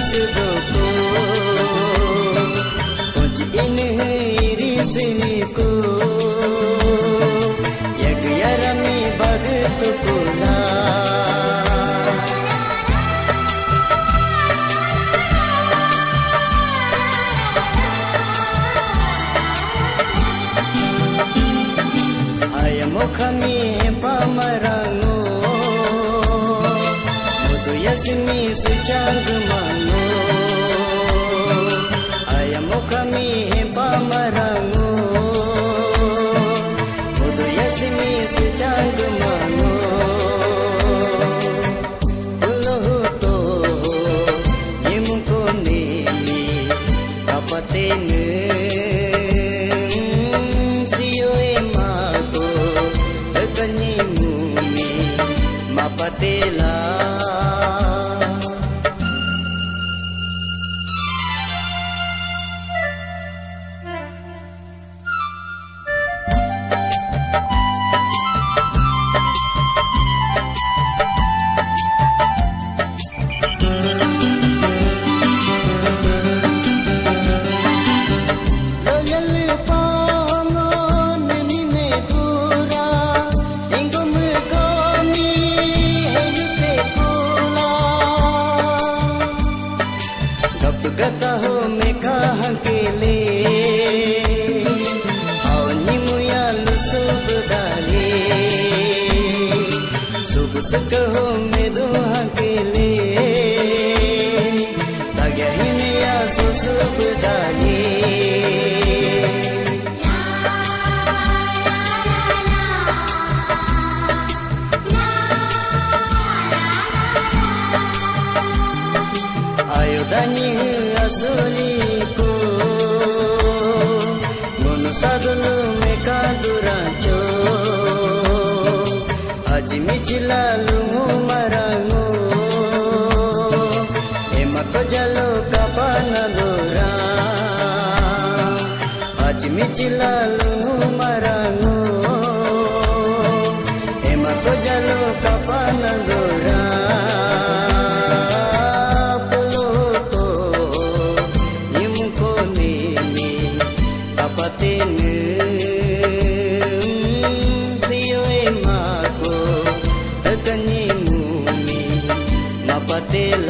sudoko Kunci ini irisiniku Yag yarami bagtukula Ayamo kami pamarango Mudu yasmi suchang mano Ayamo kami pamarango Mudu yasmi suchang mano Ulohuto yemuko nemi kapatene Mapatela Gata ho me kahan kele Aoni muya lu sub dale Sub sakar ho me dohan kele Tagya hi me ya so sub dale Ayodani Asoliku Mono sadulu mekaduracho Haji michilalu marango Emako jalo kapana dora Haji michilalu marango Emako jalo kapana dora Siyo emako Agani mumi Mapatela